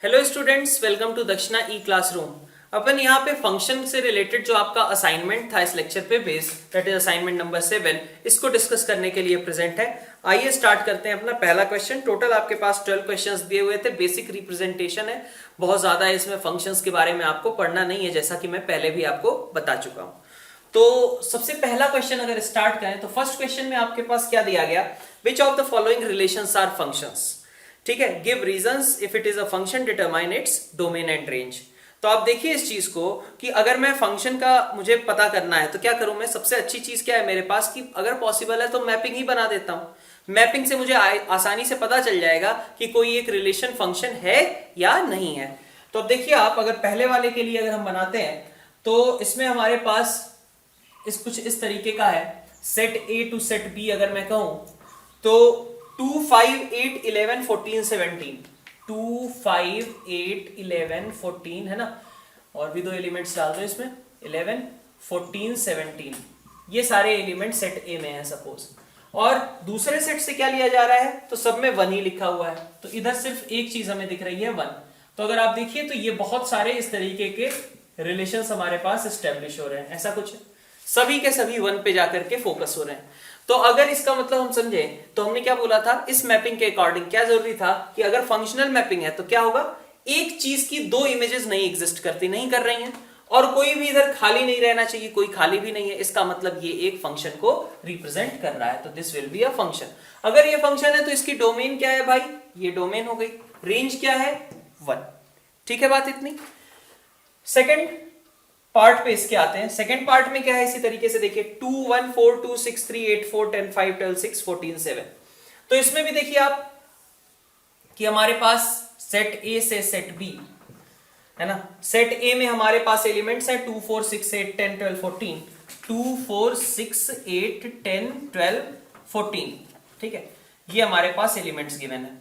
Hello students, welcome to दक्षिणा ई classroom. अपन यहाँ पे फंक्शन से रिलेटेड जो आपका असाइनमेंट था इस लेक्चर पे base, that is assignment number 7, इसको डिस्कस करने के लिए प्रेजेंट है। आइए स्टार्ट करते हैं अपना पहला क्वेश्चन। टोटल आपके पास 12 क्वेश्चंस दिए हुए थे। बेसिक रिप्रेजेंटेशन है, बहुत ज्यादा इसमें फंक्शंस के बारे में आपको पढ़ना नहीं है, जैसा कि मैं पहले भी आपको बता चुका हूँ। तो सबसे पहला क्वेश्चन अगर स्टार्ट करें तो फर्स्ट क्वेश्चन में आपके पास क्या दिया गया, which of the following relations are functions. ठीक है, give reasons if it is a function, determine its domain and range. तो आप देखिए इस चीज को कि अगर मैं फंक्शन का मुझे पता करना है तो क्या करूं मैं, सबसे अच्छी चीज क्या है मेरे पास कि अगर पॉसिबल है तो मैपिंग ही बना देता हूं। मैपिंग से मुझे आसानी से पता चल जाएगा कि कोई एक रिलेशन फंक्शन है या नहीं है। तो अब देखिए आप, अगर पहले वाले के लिए अगर हम बनाते हैं तो इसमें हमारे पास कुछ इस तरीके का है, set A to set B अगर मैं कहूं तो 2 5 8 11 14 17, 2 5 8 11 14 है ना, और भी दो एलिमेंट्स डाल दो इसमें, 11 14 17, ये सारे एलिमेंट सेट ए में है सपोज। और दूसरे सेट से क्या लिया जा रहा है, तो सब में 1 ही लिखा हुआ है, तो इधर सिर्फ एक चीज हमें दिख रही है 1। तो अगर आप देखिए तो ये बहुत सारे इस तरीके के रिलेशंस हमारे पास एस्टेब्लिश हो रहे हैं, ऐसा कुछ है। सभी के सभी 1 पे जाकर के फोकस हो रहे हैं। तो अगर इसका मतलब हम समझे तो हमने क्या बोला था, इस मैपिंग के अकॉर्डिंग क्या जरूरी था कि अगर फंक्शनल मैपिंग है तो क्या होगा, एक चीज की दो इमेजेस नहीं एग्जिस्ट करती, नहीं कर रही हैं, और कोई भी इधर खाली नहीं रहना चाहिए, कोई खाली भी नहीं है, इसका मतलब ये एक फंक्शन को रिप्रेजेंट कर रहा है, तो this will be a function. अगर ये फंक्शन है तो इसकी डोमेन क्या है भाई, ये डोमेन हो गई। रेंज क्या है, 1। ठीक है बात इतनी। सेकेंड पार्ट पे इसके आते हैं। सेकंड पार्ट में क्या है, इसी तरीके से देखिए 2 1 4 2 6 3 8 4 10 5 12 6 14 7। तो इसमें भी देखिए आप कि हमारे पास सेट ए से सेट बी है ना, सेट ए में हमारे पास एलिमेंट्स है 2 4 6 8 10 12 14, 2 4 6 8 10 12 14। ठीक है, ये हमारे पास एलिमेंट्स गिवन है।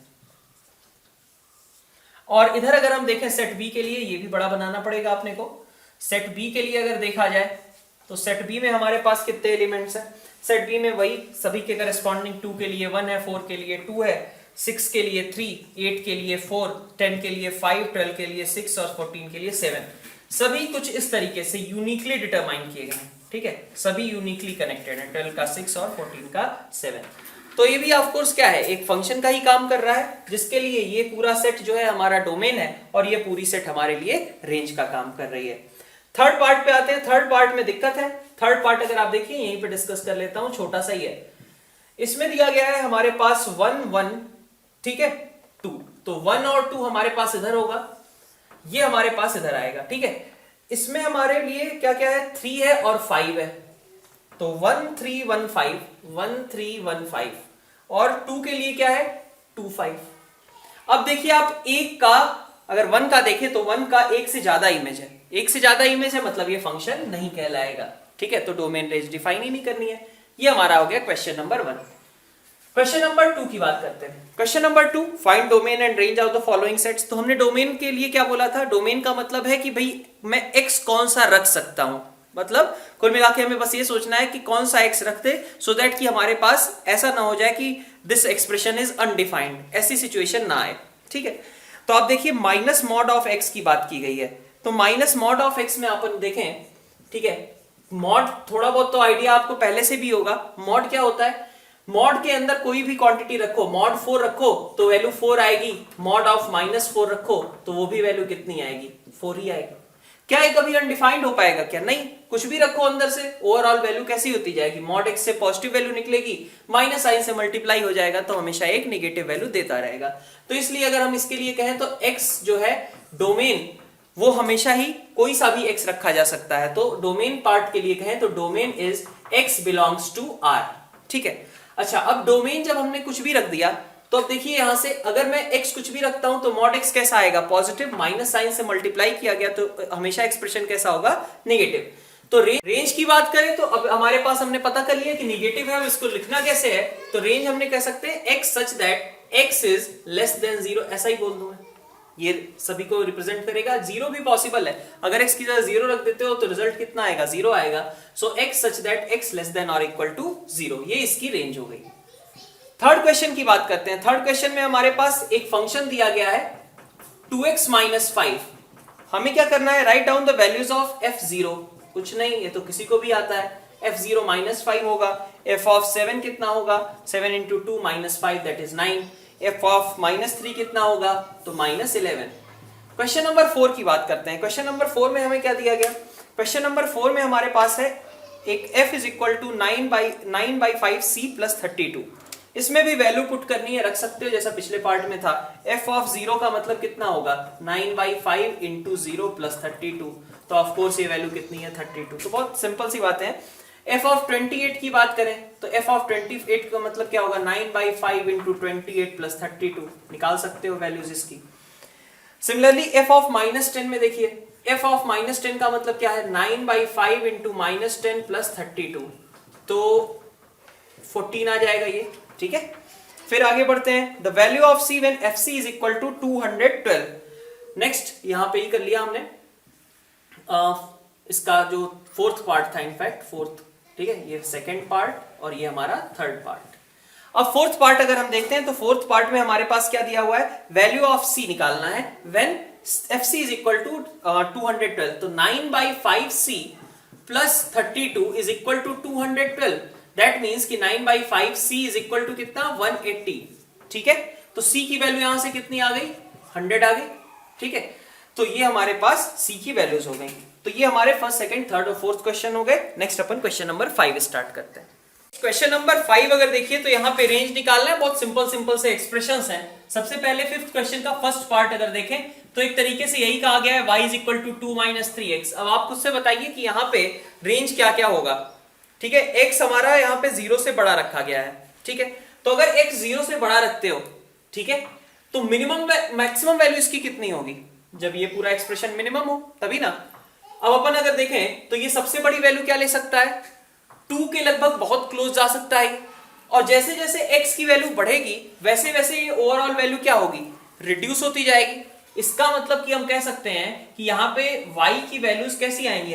और इधर अगर हम देखें सेट बी के लिए, ये भी बड़ा बनाना पड़ेगा अपने को। सेट बी के लिए अगर देखा जाए तो सेट बी में हमारे पास कितने एलिमेंट्स हैं, सेट बी में वही सभी के करस्पॉन्डिंग 2 के लिए 1 है, 4 के लिए 2 है, 6 के लिए 3, 8 के लिए 4, 10 के लिए 5, 12 के लिए 6 और 14 के लिए 7। सभी कुछ इस तरीके से यूनिकली डिटरमाइन किए गए हैं। ठीक है, सभी यूनिकली कनेक्टेड है, 12 का 6 और 14 का 7। तो ये भी ऑफ कोर्स क्या है, एक फंक्शन का ही काम कर रहा है, जिसके लिए ये पूरा सेट जो है हमारा डोमेन है, और ये पूरी सेट हमारे लिए रेंज का काम कर रही है। थर्ड पार्ट पे आते हैं। थर्ड पार्ट में दिक्कत है। थर्ड पार्ट अगर आप देखिए यहीं पे डिस्कस कर लेता हूं, छोटा सा ही है। इसमें दिया गया है हमारे पास 1 1, ठीक है 2, तो 1 और 2 हमारे पास इधर होगा, ये हमारे पास इधर आएगा। ठीक है, इसमें हमारे लिए क्या क्या है, 3 है और 5 है, तो 1 3 1 5, 1 3 1 5, और 2 के लिए क्या है 2 5। अब देखिए आप एक का, अगर 1 का देखें तो 1 का एक से ज्यादा इमेज है, एक से ज्यादा इमेज है मतलब ये फंक्शन नहीं कहलाएगा। ठीक है, तो डोमेन रेंज डिफाइन ही नहीं करनी है। ये हमारा हो गया क्वेश्चन नंबर 1। क्वेश्चन नंबर 2 की बात करते हैं। Question number 2, find domain and range of the following sets. तो हमने डोमेन के लिए क्या बोला था, डोमेन का मतलब है कि भाई मैं x कौन सा रख सकता हूं, मतलब कुल मिला के हमें बस ये सोचना है कि कौन सा x रखते, सो दैट कि हमारे पास ऐसा ना हो जाए कि दिस एक्सप्रेशन इज अनडिफाइंड, ऐसी सिचुएशन ना आए। ठीक है, तो आप देखिए माइनस मॉड ऑफ x की बात की गई है, तो माइनस मॉड ऑफ x में अपन देखें, ठीक है, मॉड थोड़ा बहुत तो आइडिया आपको पहले से भी होगा। मॉड क्या होता है, मॉड के अंदर कोई भी क्वांटिटी रखो, मॉड 4 रखो तो वैल्यू 4 आएगी, मॉड ऑफ -4 रखो तो वो भी वैल्यू कितनी आएगी, 4 ही आएगी। क्या ये कभी अनडिफाइंड हो पाएगा क्या, नहीं, कुछ भी रखो अंदर से ओवरऑल वैल्यू कैसी होती जाएगी, मॉड x से पॉजिटिव वैल्यू निकलेगी, माइनस साइन से मल्टीप्लाई हो जाएगा तो हमेशा एक नेगेटिव वैल्यू देता रहेगा। तो इसलिए अगर हम इसके लिए कहें तो x जो है डोमेन, वो हमेशा ही कोई सा भी x रखा जा सकता है। तो डोमेन पार्ट के लिए कहें तो domain is x belongs to R। ठीक है, अच्छा अब डोमेन जब हमने कुछ भी रख दिया तो अब देखिए यहां से अगर मैं x कुछ भी रखता हूं तो मॉड x कैसा आएगा, पॉजिटिव, माइनस साइन से मल्टीप्लाई किया गया तो हमेशा एक्सप्रेशन कैसा होगा, नेगेटिव। तो रेंज की बात करें तो अब हमारे पास हमने पता कर लिया कि नेगेटिव है, इसको लिखना कैसे है, तो रेंज हमने कह सकते हैं x such that x is less than 0, ऐसा ही बोल दूं मैं, ये सभी को रिप्रेजेंट करेगा। 0 भी पॉसिबल है, अगर x की जगह 0 रख देते हो तो रिजल्ट कितना आएगा, 0 आएगा। सो x such that x less than और इक्वल टू 0, ये इसकी रेंज हो गई। थर्ड क्वेश्चन की बात करते हैं। थर्ड क्वेश्चन में हमारे पास एक फंक्शन दिया गया है 2x माइनस 5। हमें क्या करना है, write down the values of f0। कुछ नहीं, ये तो किसी को भी आता है। f0 माइनस 5 होगा। f ऑफ 7 कितना होगा, 7 into 2 minus 5 that is 9। f of minus 3 कितना होगा, तो माइनस 11। क्वेश्चन नंबर 4 की बात करते हैं। क्वेश्चन नंबर 4 में हमें क्या दिया गया, क्वेश्चन नंबर 4 में हमारे पास है एक f is equal to 9/5c plus 32। इसमें भी वैल्यू पुट करनी है, रख सकते हो जैसा पिछले पार्ट में था। f ऑफ 0 का मतलब कितना होगा, 9/5 इंटू 0 प्लस 32। तो ऑफ कोर्स ये वैल्यू कितनी है, 32। तो बहुत सिंपल सी बातें हैं। f ऑफ 28 की बात करें तो f ऑफ 28 का मतलब क्या होगा, 9/5 इंटू 28 प्लस 32। निकाल सकते हो वैल्यूज इसकी। सिमिलरली f ऑफ -10 में देखिए, f ऑफ -10 का मतलब क्या है, 9/5 इंटू -10 प्लस 32। तो 14 आ जाएगा ये, ठीक है। फिर आगे बढ़ते हैं, the value of c when fc is equal to 212। Next यहां पे ही कर लिया हमने इसका जो फोर्थ पार्ट था, इनफैक्ट फोर्थ, ठीक है। ये सेकेंड पार्ट और ये हमारा थर्ड पार्ट। अब फोर्थ पार्ट अगर हम देखते हैं तो फोर्थ पार्ट में हमारे पास क्या दिया हुआ है, वैल्यू ऑफ c निकालना है when fc is equal to 212। तो 9/5c plus 32 is equal to 212। That means कि 9/5c इज इक्वल टू कितना, 180, ठीक है। तो c की वैल्यू यहां से कितनी आ गई, 100 आ गई, ठीक है। तो ये हमारे पास c की वैल्यूज हो गई। तो ये हमारे फर्स्ट, सेकंड, थर्ड और फोर्थ क्वेश्चन हो गए। नेक्स्ट अपन क्वेश्चन नंबर 5 स्टार्ट करते हैं। क्वेश्चन नंबर 5 अगर देखिए तो यहाँ पे रेंज निकालना है। बहुत सिंपल से एक्सप्रेशंस हैं। सबसे पहले फिफ्थ क्वेश्चन का फर्स्ट पार्ट अगर देखें तो एक तरीके से यही कहा गया है, y is equal to 2 minus 3x। अब आप खुद से बताइए कि यहाँ पे रेंज क्या क्या होगा, ठीक है। x हमारा यहाँ पे 0 से बड़ा रखा गया है, ठीक है। तो अगर x 0 से बड़ा रखते हो, ठीक है, तो मिनिमम मैक्सिमम वैल्यू इसकी कितनी होगी, जब ये पूरा एक्सप्रेशन मिनिमम हो तभी ना। अब अपन अगर देखें तो ये सबसे बड़ी वैल्यू क्या ले सकता है, 2 के लगभग बहुत क्लोज जा सकता है। और जैसे जैसे x की वैल्यू बढ़ेगी वैसे वैसे ये ओवरऑल वैल्यू क्या होगी, रिड्यूस होती जाएगी। इसका मतलब कि हम कह सकते हैं कि यहाँ पे y की वैल्यूज कैसी आएंगी,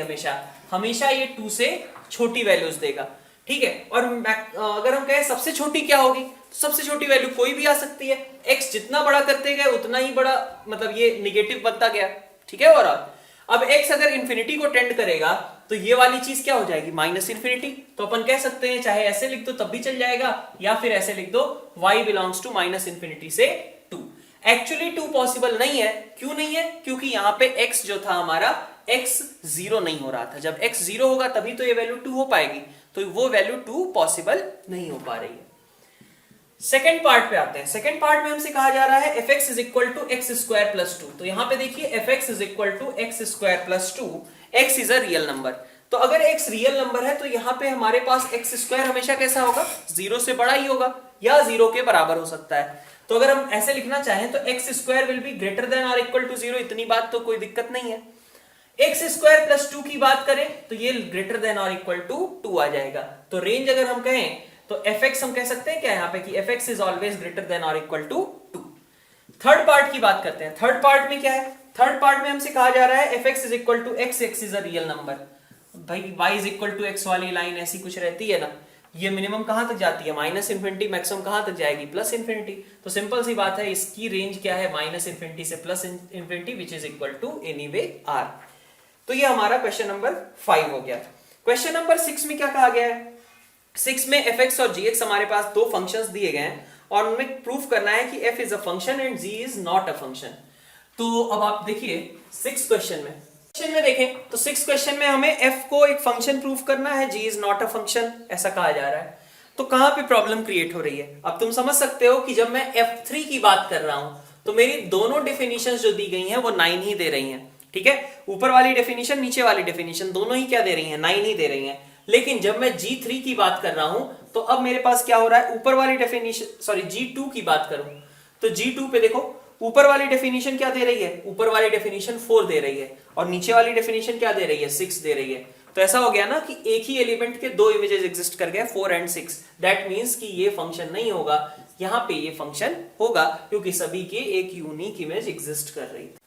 हमेशा ये 2 से छोटी वैल्यूज देगा, ठीक है। और अगर हम कहें सबसे छोटी क्या होगी, तो सबसे छोटी वैल्यू कोई भी आ सकती है। x जितना बड़ा करते गए उतना ही बड़ा, मतलब ये निगेटिव बनता गया, ठीक है। और अब x अगर इंफिनिटी को टेंड करेगा तो ये वाली चीज क्या हो जाएगी, माइनस इंफिनिटी। तो अपन कह सकते हैं चाहे ऐसे लिख दो तब भी चल जाएगा, या फिर ऐसे लिख दो y belongs to minus infinity से 2। एक्चुअली 2 पॉसिबल नहीं है। क्यों नहीं है, क्योंकि यहाँ पे x जो था हमारा, x 0 नहीं हो रहा था। जब x 0 होगा तभी तो ये वैल्यू 2 हो पाएगी, तो वो वैल्यू 2 पॉसिबल नहीं हो पा रही है। सेकेंड पार्ट पे आते हैं। सेकेंड पार्ट में हमसे कहा जा रहा है fx is equal to x square plus 2। तो यहां पे देखिए fx is equal to x square plus 2। x is a real number. तो अगर x रियल नंबर है तो यहां पे हमारे पास एक्स स्क्वायर हमेशा कैसा होगा, 0 से बड़ा ही होगा या 0 के बराबर हो सकता है। तो अगर हम ऐसे लिखना चाहें तो x square will be greater than और इक्वल टू 0। इतनी बात तो कोई दिक्कत नहीं है। एक्स स्क्वायर प्लस 2 की बात करें तो ये ग्रेटर देन और इक्वल टू 2 आ जाएगा। तो रेंज अगर हम कहें तो fx हम कह सकते हैं क्या यहाँ पे कि fx is always greater than और इक्वल टू 2। थर्ड पार्ट की बात करते हैं। थर्ड पार्ट में क्या है, थर्ड पार्ट में हमसे कहा जा रहा है fx is equal to x, x is a real number. भाई y is equal to x वाली लाइन ऐसी कुछ रहती है ना, ये मिनिमम कहां तक जाती है, माइनस इंफिनिटी, मैक्सिमम कहां तक जाएगी, प्लस इंफिनिटी। तो सिंपल सी बात है, इसकी रेंज क्या है, माइनस इंफिनिटी से plus infinity, which is equal to anyway r। तो ये हमारा क्वेश्चन नंबर 5 हो गया। क्वेश्चन नंबर 6 में क्या कहा गया है, 6 में fx और gx हमारे पास दो फंक्शंस दिए गए हैं और उनमें प्रूफ करना है कि f is a function and g is not a function. तो अब आप देखिए 6 क्वेश्चन में देखें तो 6 क्वेश्चन में हमें f को एक फंक्शन प्रूफ करना है, g is not a function ऐसा कहा जा रहा है। तो कहां पे प्रॉब्लम क्रिएट हो रही है, अब तुम समझ सकते हो कि जब मैं f3 की बात कर रहा हूं तो मेरी दोनों डेफिनेशंस जो दी गई हैं वो 9 ही दे रही हैं, ठीक है। ऊपर वाली डेफिनेशन, नीचे वाली डेफिनेशन दोनों ही क्या दे रही हैं, 9 ही दे रही हैं। लेकिन जब मैं G3 की बात कर रहा हूं तो अब मेरे पास क्या हो रहा है, ऊपर वाली डेफिनेशन, सॉरी G2 की बात करूं तो G2 पे देखो ऊपर वाली डेफिनेशन क्या दे रही है, ऊपर वाली डेफिनेशन 4 दे रही है और नीचे वाली डेफिनेशन क्या दे रही है, 6 दे रही है। तो ऐसा हो गया ना कि एक ही एलिमेंट के दो इमेजेस एग्जिस्ट कर गए, 4 एंड 6। दैट मींस कि ये फंक्शन नहीं होगा, यहां पे ये फंक्शन होगा क्योंकि सभी के एक यूनिक इमेज एग्जिस्ट कर रही है।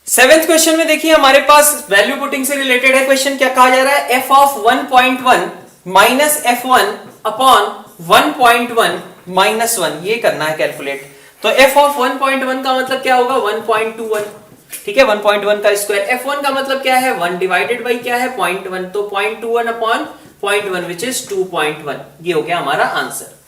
7th क्वेश्चन में देखिए हमारे पास वैल्यू पुटिंग से रिलेटेड है क्वेश्चन। क्या कहा जा रहा है, f of 1.1 minus f1 upon 1.1 minus 1, ये करना है कैलकुलेट। तो f ऑफ 1.1 का मतलब क्या होगा, 1.21। ठीक है, 1.1 का स्क्वायर। f1 का मतलब क्या है, 1 डिवाइडेड बाई क्या है 0.1, तो 0.21 अपॉन 0.1 विच इज 2.1। ये हो गया हमारा आंसर।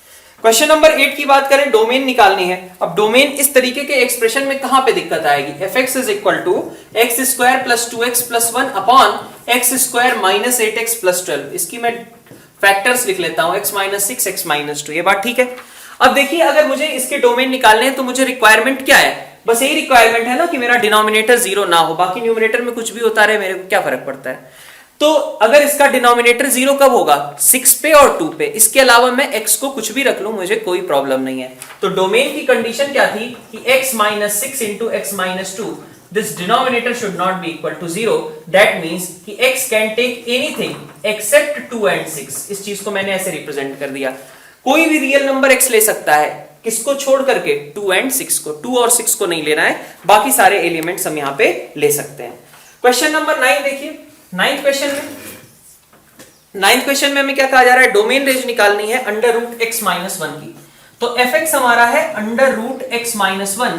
क्वेश्चन नंबर 8 की बात करें, डोमेन निकालनी है। अब डोमेन इस तरीके के एक्सप्रेशन में कहां पे दिक्कत आएगी, fx is equal to x square plus 2x plus 1 upon x square minus 8x plus 12। इसकी मैं फैक्टर्स लिख लेता हूं, x माइनस 6 x माइनस 2। ये बात ठीक है। अब देखिए, अगर मुझे इसके डोमेन निकालने हैं तो मुझे रिक्वायरमेंट क्या है, बस यही रिक्वायरमेंट है ना कि मेरा डिनोमिनेटर 0 ना हो, बाकी न्यूमरेटर में कुछ भी होता रहे, मेरे को क्या फर्क पड़ता है। तो अगर इसका डिनोमिनेटर 0 कब होगा, 6 पे और 2 पे। इसके अलावा मैं x को कुछ भी रख लूं, मुझे कोई प्रॉब्लम नहीं है। तो डोमेन की कंडीशन क्या थी कि x minus 6 into x minus 2, this denominator should not be equal to 0। That means कि x can take anything except 2 and 6। इस चीज को मैंने ऐसे रिप्रेजेंट कर दिया, कोई भी रियल नंबर x ले सकता है, किसको छोड़ करके, 2 एंड 6 को। 2 और 6 को नहीं लेना है, बाकी सारे एलिमेंट्स हम यहां पे ले सकते हैं। क्वेश्चन नंबर 9 देखिए। नाइन्थ क्वेश्चन में हमें क्या कहा जा रहा है, डोमेन रेंज निकालनी है अंडर रूट एक्स माइनस 1 की। तो एफ एक्स हमारा है under root x minus 1।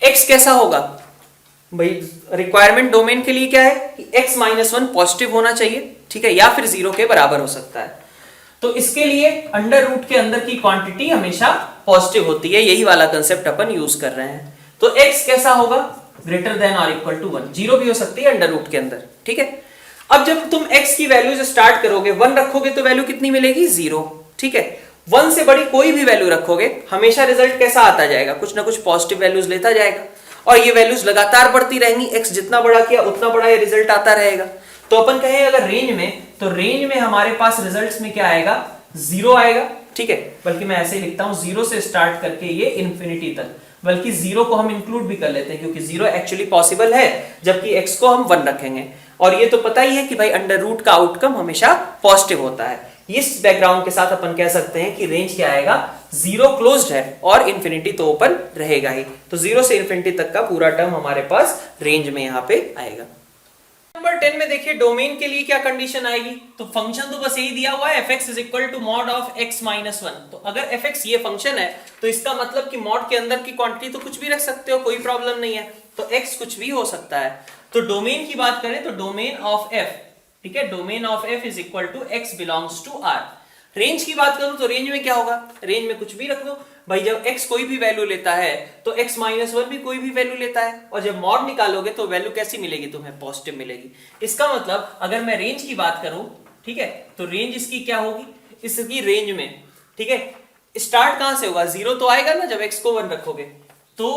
X कैसा होगा भाई, रिक्वायरमेंट डोमेन के लिए क्या है कि एक्स माइनस 1 पॉजिटिव होना चाहिए, ठीक है, या फिर 0 के बराबर हो सकता है। तो इसके लिए अंडर रूट के अंदर की क्वांटिटी हमेशा पॉजिटिव होती है, यही वाला कंसेप्ट अपन यूज कर रहे हैं। तो एक्स कैसा होगा, ग्रेटर देन और इक्वल टू 1। 0 भी हो सकती है अंडर रूट के अंदर, ठीक है। अब जब तुम x की वैल्यू स्टार्ट करोगे, 1 रखोगे तो वैल्यू कितनी मिलेगी, 0, ठीक है। 1 से बड़ी कोई भी वैल्यू रखोगे, हमेशा रिजल्ट कैसा आता जाएगा, कुछ ना कुछ पॉजिटिव वैल्यूज लेता जाएगा, और ये वैल्यूज लगातार बढ़ती रहेंगी। x जितना बड़ा किया उतना बड़ा ये रिजल्ट आता रहेगा। तो अपन कहें अगर रेंज में, तो रेंज में हमारे पास रिजल्ट्स में क्या आएगा, 0 आएगा, ठीक है। बल्कि मैं ऐसे ही लिखता हूं, 0 से स्टार्ट करके ये इंफिनिटी तक, बल्कि 0 को हम इंक्लूड भी कर लेते हैं क्योंकि 0 एक्चुअली पॉसिबल है, जबकि x को हम 1 रखेंगे। और ये तो पता ही है कि भाई अंडर रूट का आउटकम हमेशा पॉजिटिव होता है। इस बैकग्राउंड के साथ अपन कह सकते हैं कि रेंज क्या आएगा, 0 क्लोज्ड है और इंफिनिटी तो ओपन रहेगा ही। तो 0 से इंफिनिटी तक का पूरा टर्म हमारे पास रेंज में यहां पे आएगा। नंबर 10 में देखिए, डोमेन के लिए क्या कंडीशन आएगी। तो फंक्शन तो बस यही दिया हुआ है, fx is equal to mod of x minus 1। तो अगर fx ये फंक्शन है तो इसका मतलब कि मॉड के अंदर की क्वांटिटी तो कुछ भी रख सकते हो, कोई प्रॉब्लम नहीं है। तो x कुछ भी हो सकता है। तो डोमेन की बात करें तो डोमेन ऑफ f, ठीक है, domain of f is equal to x belongs to r। Range की बात करूं तो रेंज में क्या होगा, रेंज में कुछ भी रख दो भाई। जब x कोई भी वैल्यू लेता है तो x माइनस 1 भी कोई भी वैल्यू लेता है, और जब मॉड निकालोगे तो वैल्यू कैसी मिलेगी, तुम्हें पॉजिटिव मिलेगी। इसका मतलब अगर मैं रेंज की बात करूं, ठीक है, तो रेंज इसकी क्या होगी, इसकी रेंज में, ठीक है, स्टार्ट कहां से होगा, 0 तो आएगा ना जब x को 1 रखोगे, तो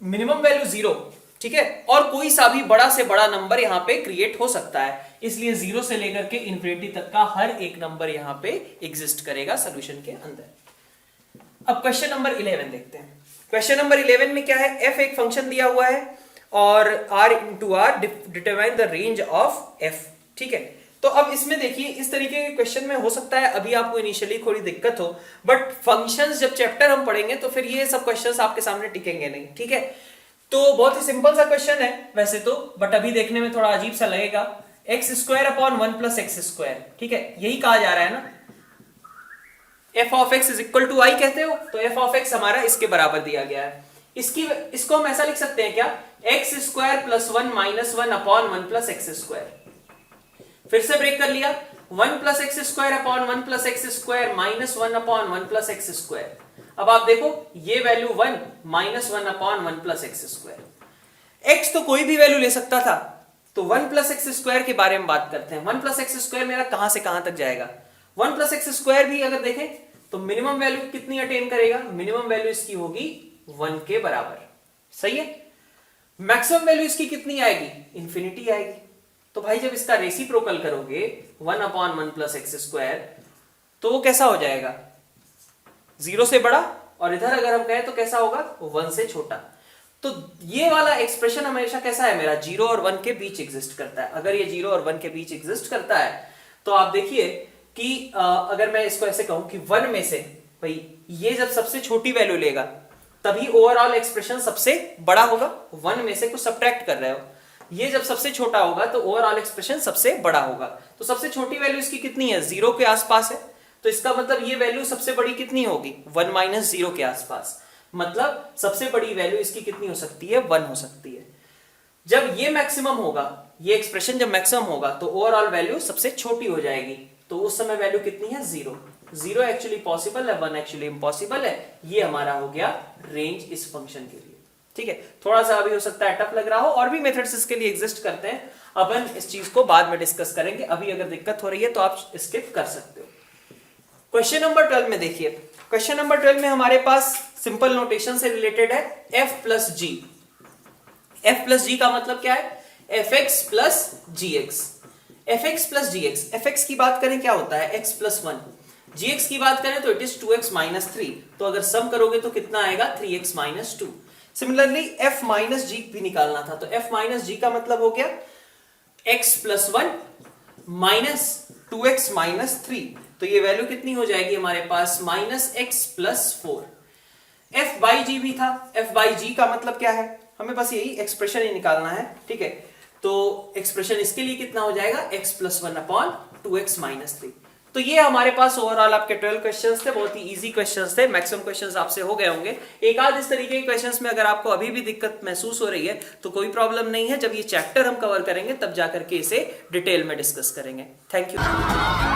मिनिमम वैल्यू 0, ठीक है, और कोई सा भी बड़ा से बड़ा नंबर यहां पे क्रिएट हो सकता है। इसलिए 0 से लेकर के इंफिनिटी तक का हर एक नंबर यहां पे एग्जिस्ट करेगा सॉल्यूशन के अंदर। अब क्वेश्चन नंबर 11 देखते हैं। क्वेश्चन नंबर 11 में क्या है, f एक फंक्शन दिया हुआ है और r into R determine the range of f, ठीक है। तो अब इसमें देखिए, इस तरीके के क्वेश्चन में हो सकता है अभी आपको इनिशियली थोड़ी दिक्कत हो, बट फंक्शंस जब चैप्टर हम पढ़ेंगे तो फिर ये सब क्वेश्चंस आपके सामने टिकेंगे नहीं, ठीक है। तो बहुत ही सिंपल सा क्वेश्चन है वैसे तो, बट अभी देखने में थोड़ा अजीब सा लगेगा। X square upon 1 plus x square, ठीक है, यही कहा जा रहा है ना, f of x is equal to I कहते हो, तो f ऑफ x हमारा इसके बराबर दिया गया है। इसको हम ऐसा लिख सकते हैं क्या, x square plus 1 minus 1 upon 1 plus x square. फिर से ब्रेक कर लिया, 1 plus x square upon 1 plus x square minus 1 upon 1 plus x square. अब आप देखो ये value 1 minus 1 upon 1 plus x square. x तो कोई भी वैल्यू ले सकता था, तो 1 प्लस एक्स स्क्वायर के बारे में बात करते हैं। 1 प्लस एक्स स्क्वायर मेरा कहां से कहां तक जाएगा, 1 प्लस एक्स स्क्वायर भी अगर देखें तो मिनिमम वैल्यू कितनी अटेन करेगा, मिनिमम वैल्यू इसकी होगी 1 के बराबर, सही है। मैक्सिमम वैल्यू इसकी कितनी आएगी, इंफिनिटी आएगी। तो भाई जब इसका रेसिप्रोकल करोगे 1 अपॉन 1 प्लस एक्स स्क्वायर, तो वो कैसा हो जाएगा, 0 से बड़ा, और इधर अगर हम कहें तो कैसा होगा, 1 से छोटा। तो ये वाला एक्सप्रेशन हमेशा कैसा है, मेरा 0 और 1 के बीच एग्जिस्ट करता है। अगर ये 0 और 1 के बीच एग्जिस्ट करता है तो आप देखिए कि अगर मैं इसको ऐसे कहूं कि 1 में से भाई ये जब सबसे छोटी वैल्यू लेगा तभी ओवरऑल एक्सप्रेशन सबसे बड़ा होगा। 1 में से कुछ सब्ट्रैक्ट कर रहे हो, ये जब सबसे छोटा होगा तो ओवरऑल एक्सप्रेशन सबसे बड़ा होगा। तो सबसे छोटी वैल्यू इसकी कितनी है, 0 के आसपास है, तो इसका मतलब ये वैल्यू सबसे बड़ी कितनी होगी, 1 माइनस 0 के आसपास। मतलब सबसे बड़ी वैल्यू इसकी कितनी हो सकती है, 1 हो सकती है। जब ये मैक्सिमम होगा, ये एक्सप्रेशन जब मैक्सिमम होगा तो ओवरऑल वैल्यू सबसे छोटी हो जाएगी, तो उस समय वैल्यू कितनी है, 0। 0 एक्चुअली पॉसिबल है, 1 एक्चुअली इम्पॉसिबल है। ये हमारा हो गया रेंज इस फंक्शन के लिए। ठीक है, थोड़ा सा अभी हो सकता है टफ लग रहा हो, और भी मेथड्स इसके लिए एग्जिस्ट करते हैं, अपन इस चीज को बाद में डिस्कस करेंगे। अभी अगर दिक्कत हो रही है तो आप स्किप कर सकते हो। क्वेश्चन नंबर 12 में देखिए, क्वेश्चन नंबर 12 में हमारे पास सिंपल नोटेशन से रिलेटेड है f प्लस जी। f प्लस जी का मतलब क्या है, fx plus gx। fx plus gx, fx की बात करें क्या होता है, x प्लस 1, gx की बात करें तो इट इज 2x माइनस 3, तो अगर सम करोगे तो कितना आएगा, 3x minus 2। Similarly f minus g भी निकालना था, तो f माइनस जी का मतलब हो गया x plus 1 minus 2x minus 3, तो ये वैल्यू कितनी हो जाएगी हमारे पास, minus x plus 4। f by g भी था, f बाई जी का मतलब क्या है, हमें बस यही एक्सप्रेशन ही निकालना है। ठीक है, तो एक्सप्रेशन इसके लिए कितना हो जाएगा, x plus 1 upon 2x minus 3। तो ये हमारे पास ओवरऑल आपके 12 क्वेश्चंस थे, बहुत ही इजी क्वेश्चंस थे, मैक्सिमम क्वेश्चंस आपसे हो गए होंगे। एक आध इस तरीके के क्वेश्चंस में अगर आपको अभी भी दिक्कत महसूस हो रही है तो कोई प्रॉब्लम नहीं है, जब ये चैप्टर हम कवर करेंगे तब जाकर के इसे डिटेल में डिस्कस करेंगे। Thank you.